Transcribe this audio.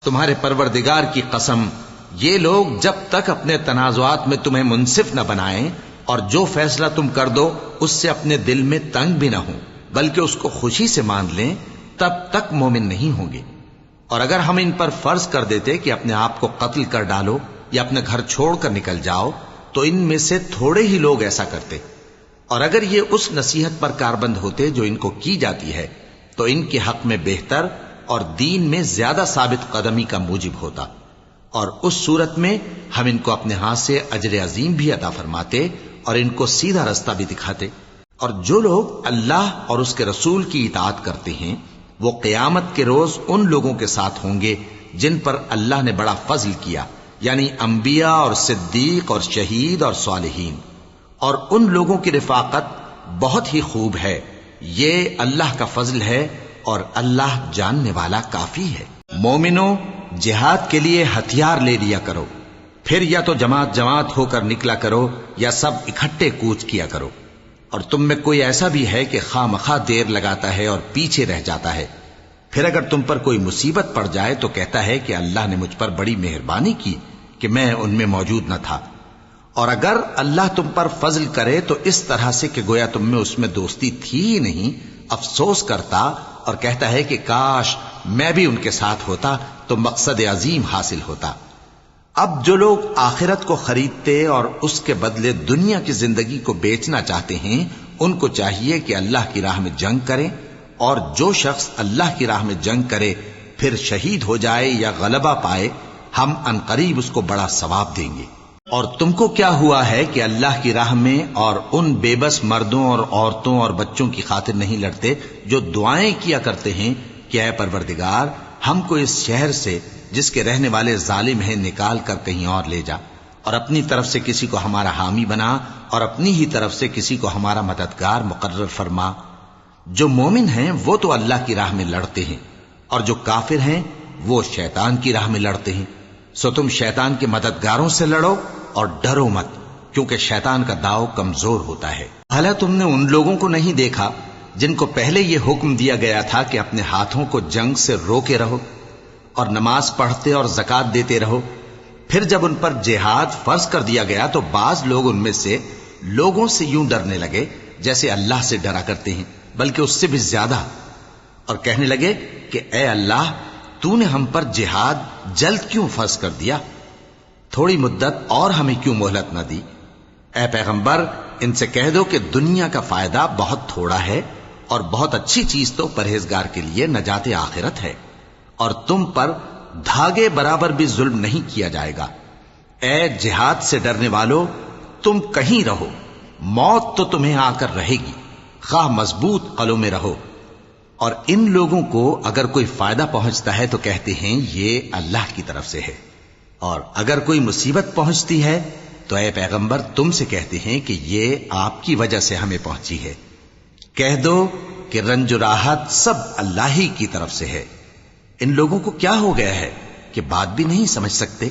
تمہارے پروردگار کی قسم، یہ لوگ جب تک اپنے تنازعات میں تمہیں منصف نہ بنائیں اور جو فیصلہ تم کر دو اس سے اپنے دل میں تنگ بھی نہ ہوں بلکہ اس کو خوشی سے مان لیں، تب تک مومن نہیں ہوں گے۔ اور اگر ہم ان پر فرض کر دیتے کہ اپنے آپ کو قتل کر ڈالو یا اپنے گھر چھوڑ کر نکل جاؤ تو ان میں سے تھوڑے ہی لوگ ایسا کرتے، اور اگر یہ اس نصیحت پر کاربند ہوتے جو ان کو کی جاتی ہے تو ان کے حق میں بہتر اور دین میں زیادہ ثابت قدمی کا موجب ہوتا، اور اس صورت میں ہم ان کو اپنے ہاتھ سے اجر عظیم بھی عطا فرماتے اور ان کو سیدھا رستہ بھی دکھاتے۔ اور جو لوگ اللہ اور اس کے رسول کی اطاعت کرتے ہیں وہ قیامت کے روز ان لوگوں کے ساتھ ہوں گے جن پر اللہ نے بڑا فضل کیا، یعنی انبیاء اور صدیق اور شہید اور صالحین، اور ان لوگوں کی رفاقت بہت ہی خوب ہے۔ یہ اللہ کا فضل ہے اور اللہ جاننے والا کافی ہے۔ مومنوں، جہاد کے لیے ہتھیار لے لیا کرو، پھر یا تو جماعت جماعت ہو کر نکلا کرو یا سب اکٹھے کوچ کیا کرو۔ اور تم میں کوئی ایسا بھی ہے کہ خواہ مخواہ دیر لگاتا ہے اور پیچھے رہ جاتا ہے، پھر اگر تم پر کوئی مصیبت پڑ جائے تو کہتا ہے کہ اللہ نے مجھ پر بڑی مہربانی کی کہ میں ان میں موجود نہ تھا۔ اور اگر اللہ تم پر فضل کرے تو اس طرح سے کہ گویا تم میں اس میں دوستی تھی ہی نہیں، افسوس کرتا اور کہتا ہے کہ کاش میں بھی ان کے ساتھ ہوتا تو مقصد عظیم حاصل ہوتا۔ اب جو لوگ آخرت کو خریدتے اور اس کے بدلے دنیا کی زندگی کو بیچنا چاہتے ہیں ان کو چاہیے کہ اللہ کی راہ میں جنگ کریں، اور جو شخص اللہ کی راہ میں جنگ کرے پھر شہید ہو جائے یا غلبہ پائے ہم عنقریب اس کو بڑا ثواب دیں گے۔ اور تم کو کیا ہوا ہے کہ اللہ کی راہ میں اور ان بے بس مردوں اور عورتوں اور بچوں کی خاطر نہیں لڑتے جو دعائیں کیا کرتے ہیں کہ اے پروردگار ہم کو اس شہر سے جس کے رہنے والے ظالم ہیں نکال کر کہیں اور لے جا، اور اپنی طرف سے کسی کو ہمارا حامی بنا اور اپنی ہی طرف سے کسی کو ہمارا مددگار مقرر فرما۔ جو مومن ہیں وہ تو اللہ کی راہ میں لڑتے ہیں، اور جو کافر ہیں وہ شیطان کی راہ میں لڑتے ہیں، سو تم شیطان کے مددگاروں سے لڑو اور ڈرو مت، کیونکہ شیطان کا داؤ کمزور ہوتا ہے۔ بھلا تم نے ان لوگوں کو نہیں دیکھا جن کو پہلے یہ حکم دیا گیا تھا کہ اپنے ہاتھوں کو جنگ سے روکے رہو اور نماز پڑھتے اور زکوٰۃ دیتے رہو، پھر جب ان پر جہاد فرض کر دیا گیا تو بعض لوگ ان میں سے لوگوں سے یوں ڈرنے لگے جیسے اللہ سے ڈرا کرتے ہیں، بلکہ اس سے بھی زیادہ، اور کہنے لگے کہ اے اللہ تو نے ہم پر جہاد جلد کیوں فرض کر دیا؟ تھوڑی مدت اور ہمیں کیوں مہلت نہ دی؟ اے پیغمبر ان سے کہہ دو کہ دنیا کا فائدہ بہت تھوڑا ہے اور بہت اچھی چیز تو پرہیزگار کے لیے نجات آخرت ہے، اور تم پر دھاگے برابر بھی ظلم نہیں کیا جائے گا۔ اے جہاد سے ڈرنے والو، تم کہیں رہو، موت تو تمہیں آ کر رہے گی، خواہ مضبوط قلعوں میں رہو۔ اور ان لوگوں کو اگر کوئی فائدہ پہنچتا ہے تو کہتے ہیں یہ اللہ کی طرف سے ہے، اور اگر کوئی مصیبت پہنچتی ہے تو اے پیغمبر تم سے کہتے ہیں کہ یہ آپ کی وجہ سے ہمیں پہنچی ہے۔ کہہ دو کہ رنج و راحت سب اللہ ہی کی طرف سے ہے۔ ان لوگوں کو کیا ہو گیا ہے کہ بات بھی نہیں سمجھ سکتے؟